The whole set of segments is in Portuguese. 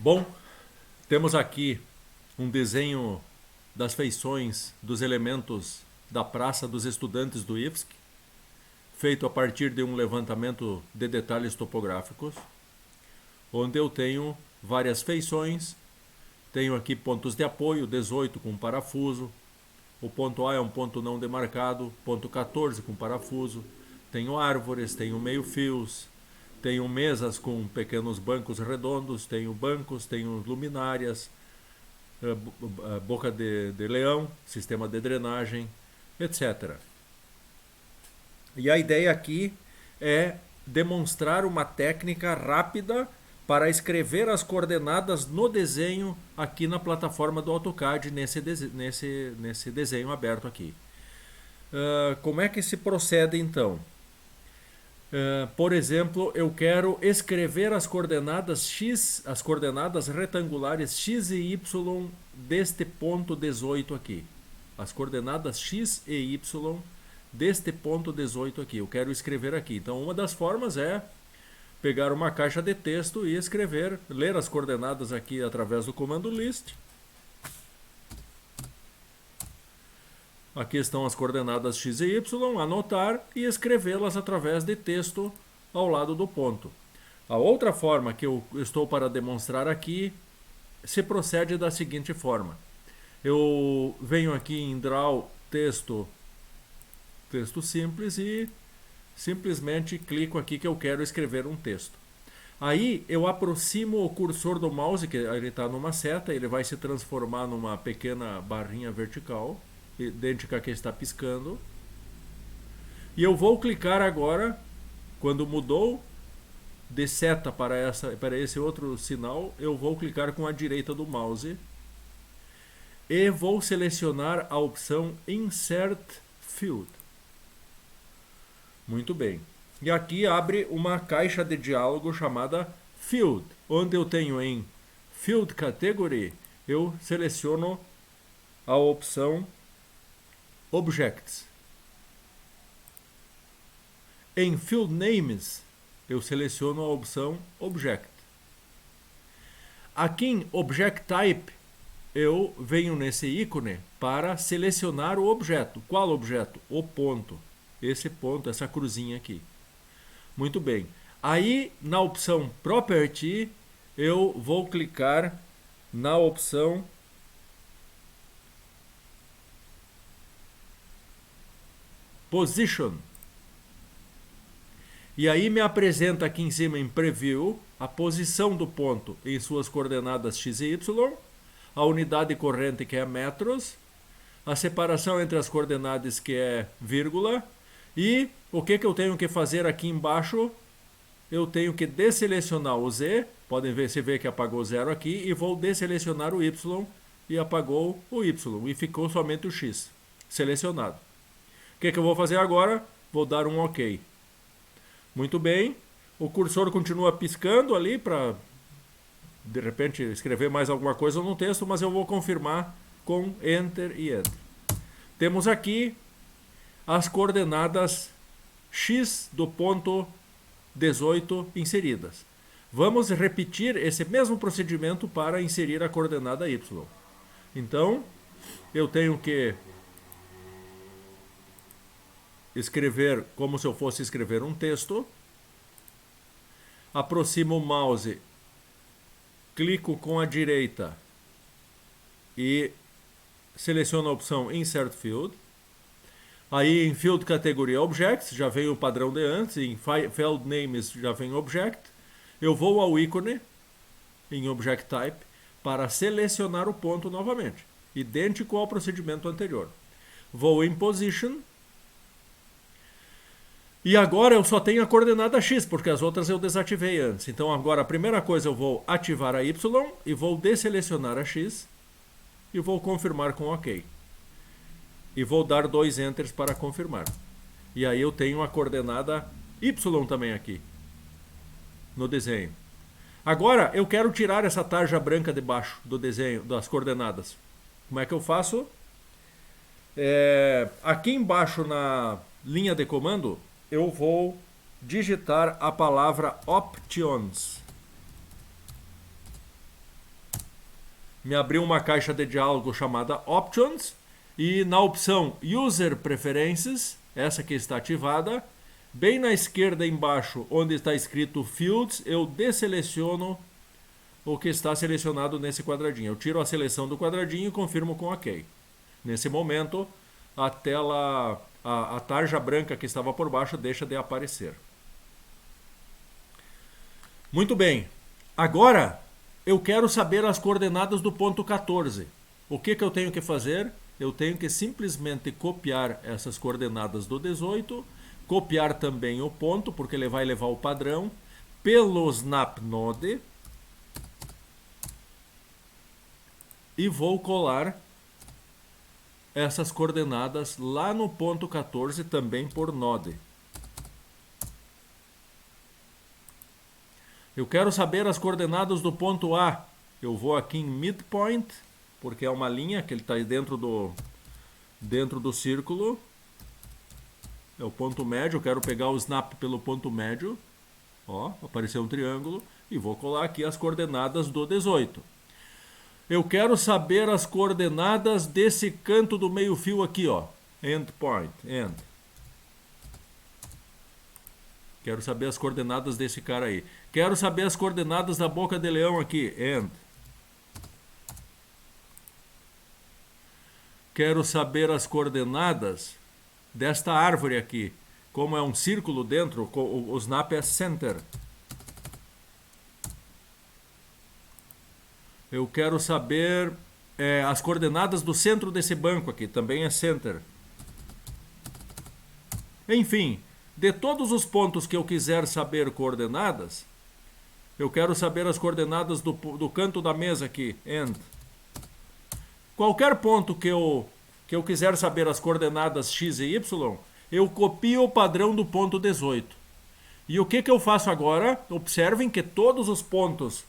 Bom, temos aqui um desenho das feições dos elementos da Praça dos Estudantes do IFSC, feito a partir de um levantamento de detalhes topográficos, onde eu tenho várias feições. Tenho aqui pontos de apoio, 18 com parafuso. O ponto A é um ponto não demarcado, ponto 14 com parafuso. Tenho árvores, tenho meio-fios, tenho mesas com pequenos bancos redondos, tenho bancos, tenho luminárias, boca de leão, sistema de drenagem, etc. E a ideia aqui é demonstrar uma técnica rápida para escrever as coordenadas no desenho aqui na plataforma do AutoCAD, nesse desenho aberto aqui. Como é que se procede então? Por exemplo, eu quero escrever as coordenadas x, as coordenadas retangulares x e y deste ponto 18 aqui. As coordenadas x e y deste ponto 18 aqui. Eu quero escrever aqui. Então, uma das formas é pegar uma caixa de texto e escrever, ler as coordenadas aqui através do comando list. Aqui estão as coordenadas x e y, anotar e escrevê-las através de texto ao lado do ponto. A outra forma que eu estou para demonstrar aqui se procede da seguinte forma. Eu venho aqui em Draw texto simples e simplesmente clico aqui que eu quero escrever um texto. Aí eu aproximo o cursor do mouse, que ele está numa seta, ele vai se transformar numa pequena barrinha vertical, idêntica que está piscando. E eu vou clicar agora, quando mudou de seta para esse outro sinal, eu vou clicar com a direita do mouse e vou selecionar a opção Insert Field. Muito bem. E aqui abre uma caixa de diálogo chamada Field, onde eu tenho em Field Category, eu seleciono a opção Objects. Em Field Names, eu seleciono a opção Object. Aqui em Object Type, eu venho nesse ícone para selecionar o objeto. Qual objeto? O ponto. Esse ponto, essa cruzinha aqui. Muito bem. Aí, na opção Property, eu vou clicar na opção Position. E aí me apresenta aqui em cima em Preview a posição do ponto em suas coordenadas x e y, a unidade corrente que é metros, a separação entre as coordenadas que é vírgula, e o que eu tenho que fazer aqui embaixo? Eu tenho que desselecionar o z, podem ver, se vê que apagou 0 aqui, e vou desselecionar o y, e apagou o y, e ficou somente o x selecionado. O que eu vou fazer agora? Vou dar um OK. Muito bem, o cursor continua piscando ali para, de repente, escrever mais alguma coisa no texto, mas eu vou confirmar com Enter e Enter. Temos aqui as coordenadas x do ponto 18 inseridas. Vamos repetir esse mesmo procedimento para inserir a coordenada y. Então, eu tenho que escrever como se eu fosse escrever um texto. Aproximo o mouse, clico com a direita e seleciono a opção Insert Field. Aí em Field Category Objects, já vem o padrão de antes, em Field Names já vem Object. Eu vou ao ícone, em Object Type, para selecionar o ponto novamente, idêntico ao procedimento anterior. Vou em Position, e agora eu só tenho a coordenada x, porque as outras eu desativei antes. Então agora a primeira coisa eu vou ativar a y, e vou desselecionar a x, e vou confirmar com OK. E vou dar 2 enters para confirmar. E aí eu tenho a coordenada y também aqui no desenho. Agora eu quero tirar essa tarja branca de baixo do desenho, das coordenadas. Como é que eu faço? Aqui embaixo na linha de comando eu vou digitar a palavra Options. me abriu uma caixa de diálogo chamada Options e na opção User Preferences, essa que está ativada, bem na esquerda embaixo, onde está escrito Fields, eu desseleciono o que está selecionado nesse quadradinho. Eu tiro a seleção do quadradinho e confirmo com OK. Nesse momento, a tela, a tarja branca que estava por baixo deixa de aparecer. Muito bem. Agora, eu quero saber as coordenadas do ponto 14. O que eu tenho que fazer? Eu tenho que simplesmente copiar essas coordenadas do 18, copiar também o ponto, porque ele vai levar o padrão, pelo Snap Node, e vou colar essas coordenadas lá no ponto 14 também por Node. Eu quero saber as coordenadas do ponto A. Eu vou aqui em Midpoint, porque é uma linha que ele está dentro do círculo. É o ponto médio, eu quero pegar o snap pelo ponto médio. Ó, apareceu um triângulo. E vou colar aqui as coordenadas do 18. Eu quero saber as coordenadas desse canto do meio fio aqui, ó. Endpoint, end. Quero saber as coordenadas desse cara aí. Quero saber as coordenadas da boca de leão aqui, end. Quero saber as coordenadas desta árvore aqui. Como é um círculo dentro, o snap é center. Eu quero saber as coordenadas do centro desse banco aqui, também é center. Enfim, de todos os pontos que eu quiser saber coordenadas, eu quero saber as coordenadas do canto da mesa aqui, end. Qualquer ponto que eu quiser saber as coordenadas x e y, eu copio o padrão do ponto 18. E o que eu faço agora? Observem que todos os pontos,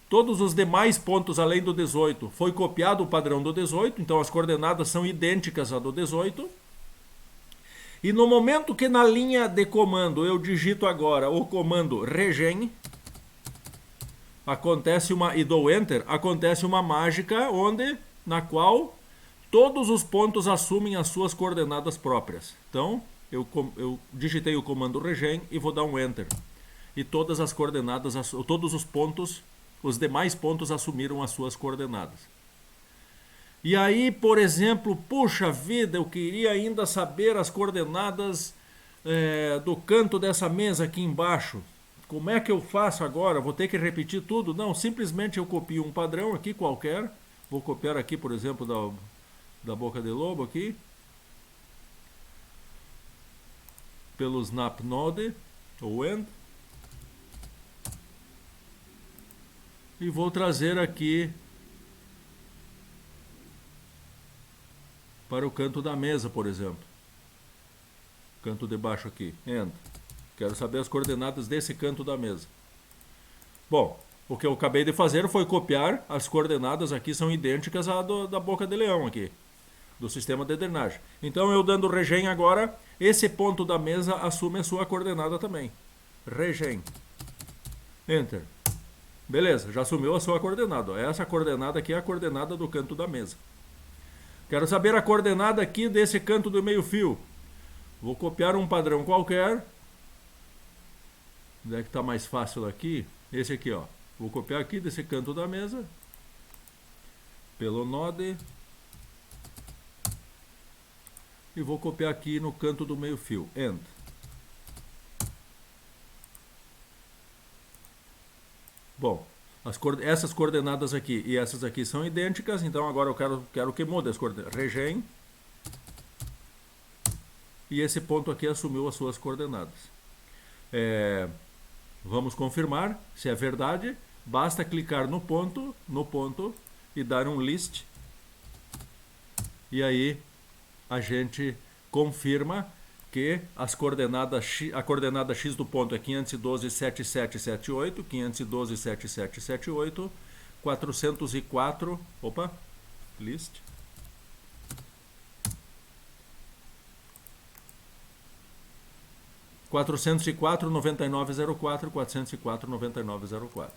todos os demais pontos além do 18, foi copiado o padrão do 18, então as coordenadas são idênticas à do 18. E no momento que na linha de comando eu digito agora o comando regen, e dou enter, acontece uma mágica na qual todos os pontos assumem as suas coordenadas próprias. Então, eu digitei o comando regen e vou dar um enter. E todas as coordenadas, todos os pontos, os demais pontos assumiram as suas coordenadas. E aí, por exemplo, puxa vida, eu queria ainda saber as coordenadas do canto dessa mesa aqui embaixo. Como é que eu faço agora? Vou ter que repetir tudo? Não, simplesmente eu copio um padrão aqui qualquer. Vou copiar aqui, por exemplo, da boca de lobo aqui. Pelo snap node, ou end. E vou trazer aqui para o canto da mesa, por exemplo. Canto de baixo aqui, end. Quero saber as coordenadas desse canto da mesa. Bom, o que eu acabei de fazer foi copiar as coordenadas aqui, são idênticas à da boca de leão aqui, do sistema de drenagem. Então eu dando regen agora, esse ponto da mesa assume a sua coordenada também. Regen. Enter. Beleza, já assumiu a sua coordenada. Essa coordenada aqui é a coordenada do canto da mesa. Quero saber a coordenada aqui desse canto do meio fio. Vou copiar um padrão qualquer. Onde é que está mais fácil aqui? Esse aqui, ó. Vou copiar aqui desse canto da mesa. Pelo node. E vou copiar aqui no canto do meio fio. End. Bom, essas coordenadas aqui e essas aqui são idênticas, então agora eu quero que mude as coordenadas. Regen. E esse ponto aqui assumiu as suas coordenadas. Vamos confirmar se é verdade. Basta clicar no ponto e dar um list. E aí a gente confirma que a coordenada x do ponto é 512,7778, 512,7778, 404, list. 404,9904, 404,9904.